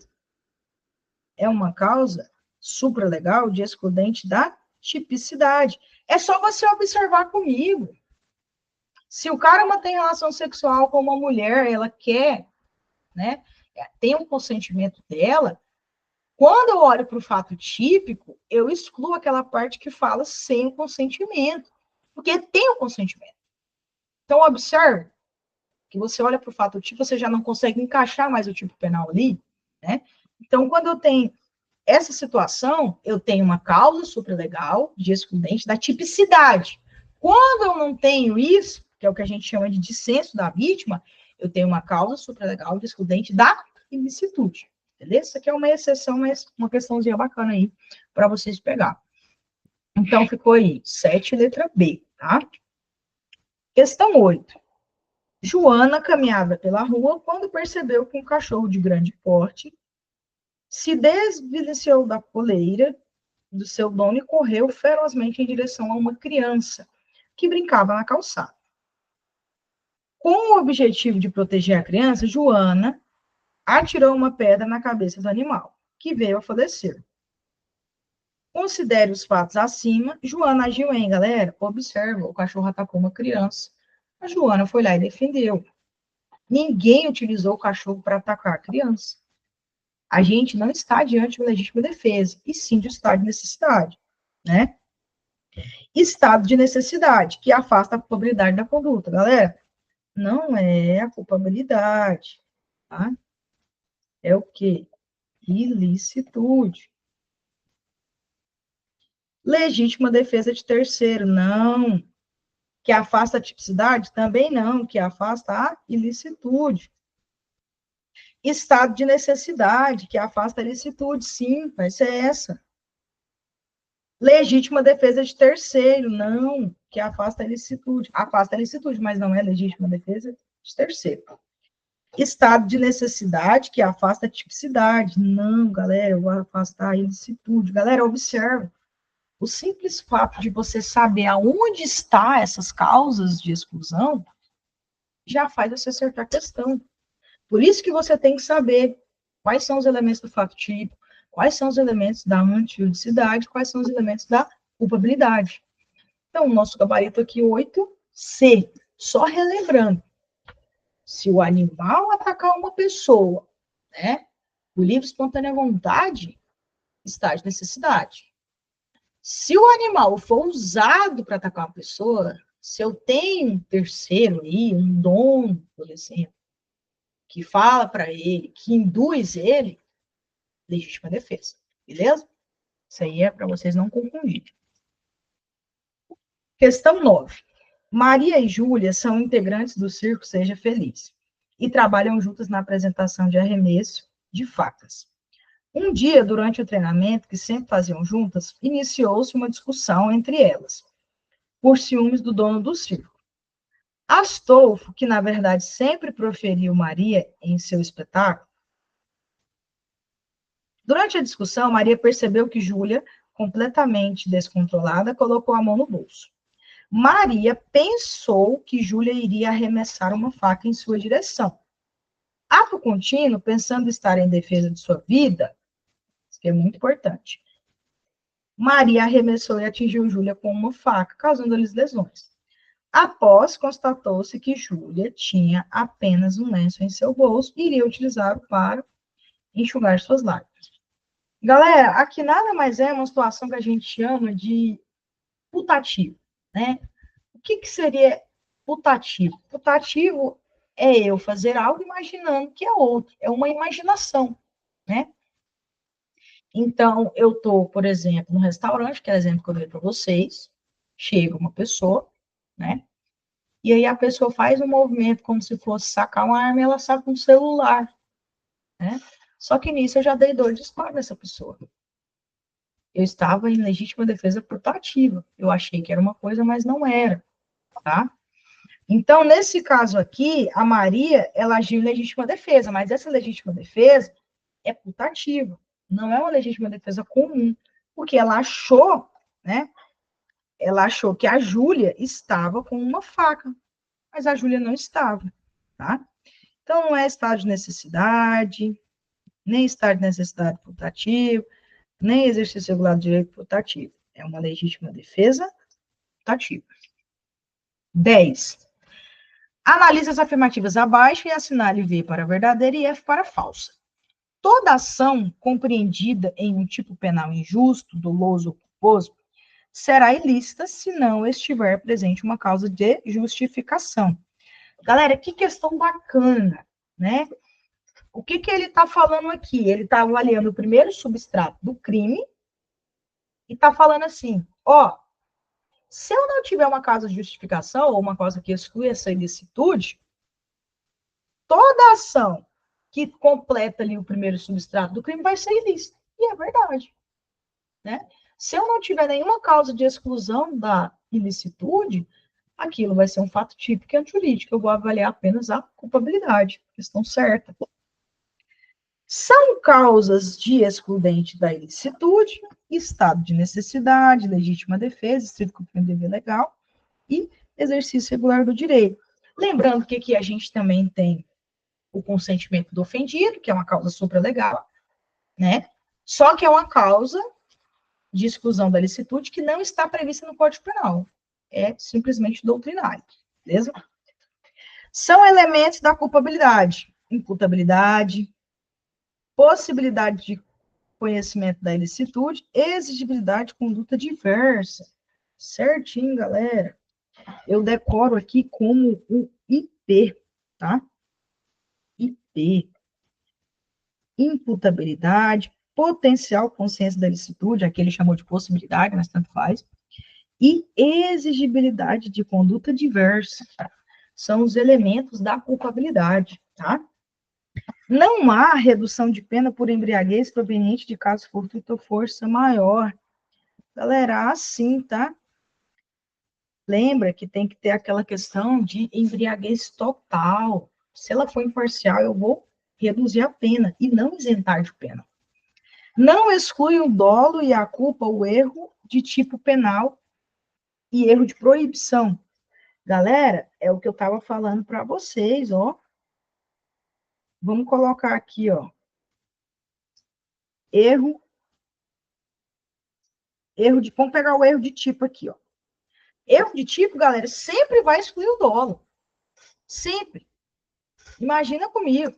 S1: é uma causa supralegal de excludente da tipicidade. É só você observar comigo. Se o cara mantém relação sexual com uma mulher, ela quer, né, tem um consentimento dela, quando eu olho para o fato típico, eu excluo aquela parte que fala sem o consentimento, porque tem o consentimento. Então, observe que você olha para o fato típico, você já não consegue encaixar mais o tipo penal ali, né? Então, quando eu tenho essa situação, eu tenho uma causa supralegal de excludente da tipicidade. Quando eu não tenho isso, que é o que a gente chama de dissenso da vítima, eu tenho uma causa supralegal de excludente da ilicitude. Beleza? Isso aqui é uma exceção, mas uma questãozinha bacana aí para vocês pegar. Então, ficou aí 7, letra B, tá? Questão 8. Joana caminhava pela rua quando percebeu que um cachorro de grande porte se desvencilhou da coleira do seu dono e correu ferozmente em direção a uma criança que brincava na calçada. Com o objetivo de proteger a criança, Joana atirou uma pedra na cabeça do animal, que veio a falecer. Considere os fatos acima. Joana agiu em, galera, observa, o cachorro atacou uma criança. A Joana foi lá e defendeu. Ninguém utilizou o cachorro para atacar a criança. A gente não está diante de uma legítima defesa, e sim de estado de necessidade, né? Estado de necessidade, que afasta a culpabilidade da conduta, galera. Não é a culpabilidade, tá? É o quê? Ilicitude. Legítima defesa de terceiro, não. Que afasta a tipicidade? Também não, que afasta a ilicitude. Estado de necessidade, que afasta a ilicitude, sim, vai ser essa. Legítima defesa de terceiro, não, que afasta a ilicitude. Afasta a ilicitude, mas não é legítima defesa de terceiro. Estado de necessidade, que afasta a tipicidade. Não, galera, eu vou afastar a ilicitude. Galera, observa. O simples fato de você saber aonde está essas causas de exclusão já faz você acertar a questão. Por isso que você tem que saber quais são os elementos do fato típico, quais são os elementos da antijuridicidade, quais são os elementos da culpabilidade. Então, o nosso gabarito aqui, 8C. Só relembrando, se o animal atacar uma pessoa, né, por livre e espontânea vontade, está de necessidade. Se o animal for usado para atacar uma pessoa, se eu tenho um terceiro aí, um dono, por exemplo, que fala para ele, que induz ele, legítima defesa, beleza? Isso aí é para vocês não confundirem. Questão 9. Maria e Júlia são integrantes do Circo Seja Feliz e trabalham juntas na apresentação de arremesso de facas. Um dia, durante o treinamento, que sempre faziam juntas, iniciou-se uma discussão entre elas, por ciúmes do dono do circo. Astolfo, que na verdade sempre proferiu Maria em seu espetáculo, durante a discussão, Maria percebeu que Júlia, completamente descontrolada, colocou a mão no bolso. Maria pensou que Júlia iria arremessar uma faca em sua direção. Ato contínuo, pensando estar em defesa de sua vida, isso que é muito importante, Maria arremessou e atingiu Júlia com uma faca, causando-lhes lesões. Após, constatou-se que Júlia tinha apenas um lenço em seu bolso e iria utilizá-lo para enxugar suas lágrimas. Galera, aqui nada mais é uma situação que a gente chama de putativo, né? O que seria putativo? Putativo é eu fazer algo imaginando que é outro, é uma imaginação, né? Então, eu estou, por exemplo, no restaurante, que é o exemplo que eu dei para vocês, chega uma pessoa, né? E aí a pessoa faz um movimento como se fosse sacar uma arma e ela saca um celular, né? Só que nisso eu já dei 2 disparos nessa pessoa. Eu estava em legítima defesa putativa. Eu achei que era uma coisa, mas não era, tá? Então, nesse caso aqui, a Maria, ela agiu em legítima defesa, mas essa legítima defesa é putativa, não é uma legítima defesa comum, porque ela achou, né? Ela achou que a Júlia estava com uma faca, mas a Júlia não estava, tá? Então, não é estado de necessidade, nem estado de necessidade putativo, nem exercício regular do direito putativo. É uma legítima defesa putativa. 10. Analise as afirmativas abaixo e assinale V para verdadeira e F para falsa. Toda ação compreendida em um tipo penal injusto, doloso ou culposo será ilícita se não estiver presente uma causa de justificação. Galera, que questão bacana, né? O que ele está falando aqui? Ele está avaliando o primeiro substrato do crime e está falando assim, ó, se eu não tiver uma causa de justificação ou uma causa que exclui essa ilicitude, toda ação que completa ali o primeiro substrato do crime vai ser ilícita. E é verdade, né? Se eu não tiver nenhuma causa de exclusão da ilicitude, aquilo vai ser um fato típico e antijurídico. Eu vou avaliar apenas a culpabilidade, questão certa. São causas de excludente da ilicitude, estado de necessidade, legítima defesa, estrito cumprimento do dever legal e exercício regular do direito. Lembrando que aqui a gente também tem o consentimento do ofendido, que é uma causa supralegal, né? Só que é uma causa de exclusão da licitude que não está prevista no Código Penal. É simplesmente doutrinário, beleza? São elementos da culpabilidade, imputabilidade, possibilidade de conhecimento da ilicitude, exigibilidade de conduta diversa. Certinho, galera. Eu decoro aqui como o IP, tá? IP. Imputabilidade, potencial consciência da ilicitude, aqui ele chamou de possibilidade, mas tanto faz, e exigibilidade de conduta diversa. São os elementos da culpabilidade, tá? Não há redução de pena por embriaguez proveniente de caso fortuito ou força maior. Galera, assim, tá? Lembra que tem que ter aquela questão de embriaguez total. Se ela for imparcial, eu vou reduzir a pena e não isentar de pena. Não exclui o dolo e a culpa, o erro de tipo penal e erro de proibição. Galera, é o que eu estava falando para vocês, ó. Vamos colocar aqui, ó. Vamos pegar o erro de tipo aqui, ó. Erro de tipo, galera, sempre vai excluir o dolo. Sempre. Imagina comigo.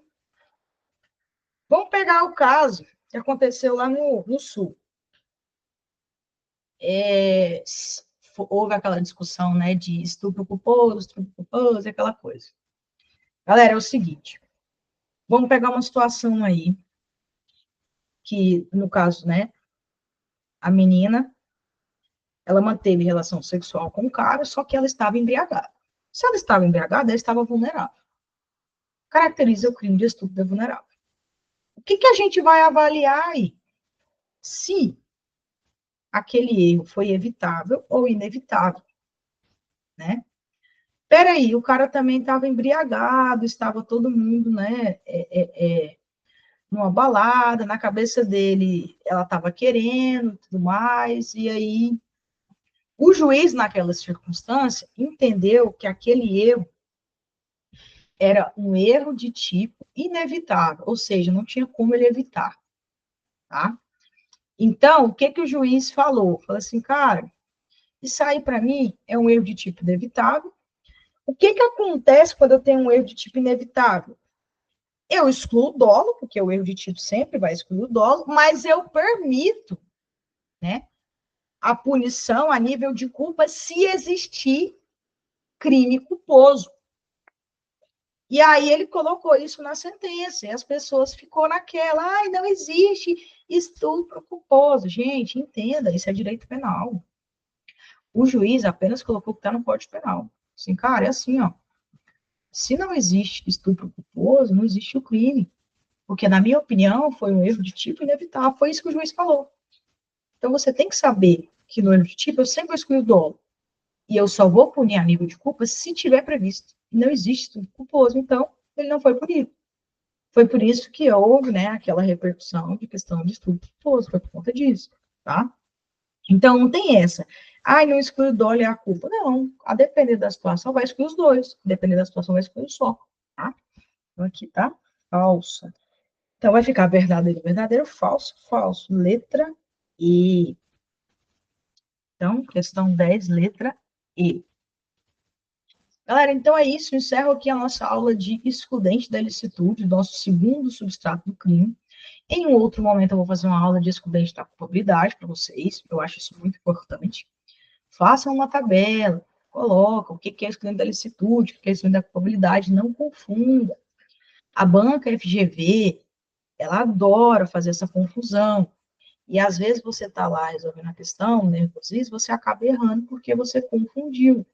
S1: Vamos pegar o caso que aconteceu lá no Sul. Houve aquela discussão, né, de estupro culposo, aquela coisa. Galera, é o seguinte. Vamos pegar uma situação aí, que, no caso, né, a menina, ela manteve relação sexual com o cara, só que ela estava embriagada. Se ela estava embriagada, ela estava vulnerável. Caracteriza o crime de estupro da vulnerável. O que a gente vai avaliar aí? Se aquele erro foi evitável ou inevitável, né? Peraí, o cara também estava embriagado, estava todo mundo, né, numa balada, na cabeça dele, ela estava querendo, tudo mais, e aí o juiz, naquela circunstância, entendeu que aquele erro era um erro de tipo inevitável, ou seja, não tinha como ele evitar, tá? Então, o que o juiz falou? Falou assim, cara, isso aí para mim é um erro de tipo inevitável. O que acontece quando eu tenho um erro de tipo inevitável? Eu excluo o dolo, porque o erro de tipo sempre vai excluir o dolo, mas eu permito, né, a punição a nível de culpa se existir crime culposo. E aí ele colocou isso na sentença, e as pessoas ficou naquela, ai, não existe estupro culposo. Gente, entenda, isso é direito penal. O juiz apenas colocou o que está no Código Penal. Assim, cara, é assim, ó. Se não existe estupro culposo, não existe o crime. Porque, na minha opinião, foi um erro de tipo inevitável. Foi isso que o juiz falou. Então, você tem que saber que no erro de tipo, eu sempre vou excluir o dolo. E eu só vou punir a nível de culpa se tiver previsto. Não existe estupro culposo, então, ele não foi punido. Foi por isso que houve, né, aquela repercussão de questão de estupro culposo, foi por conta disso, tá? Então, não tem essa. Ai, não exclui o dolo e a culpa. Não, a depender da situação, vai excluir os dois. Depender da situação, vai excluir um só, tá? Então, aqui tá falsa. Então, vai ficar verdadeiro, verdadeiro, falso, falso. Letra E. Então, questão 10, letra E. Galera, então é isso. Encerro aqui a nossa aula de excludente da ilicitude, nosso segundo substrato do crime. Em um outro momento, eu vou fazer uma aula de excludente da culpabilidade para vocês. Eu acho isso muito importante. Façam uma tabela, coloca o que é excludente da ilicitude, o que é excludente da culpabilidade. Não confunda. A banca FGV, ela adora fazer essa confusão. E às vezes você está lá resolvendo a questão, nervosismo, você acaba errando porque você confundiu.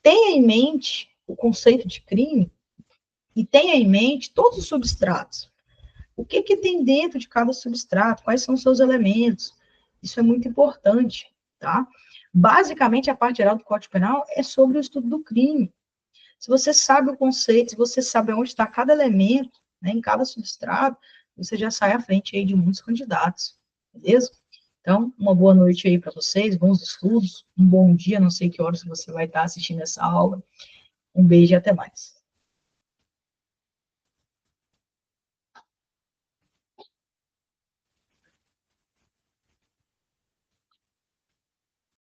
S1: Tenha em mente o conceito de crime e tenha em mente todos os substratos. O que tem dentro de cada substrato? Quais são os seus elementos? Isso é muito importante, tá? Basicamente, a parte geral do Código Penal é sobre o estudo do crime. Se você sabe o conceito, se você sabe onde está cada elemento, né, em cada substrato, você já sai à frente aí de muitos candidatos, beleza? Então, uma boa noite aí para vocês, bons estudos, um bom dia, não sei que horas você vai estar assistindo essa aula. Um beijo e até mais.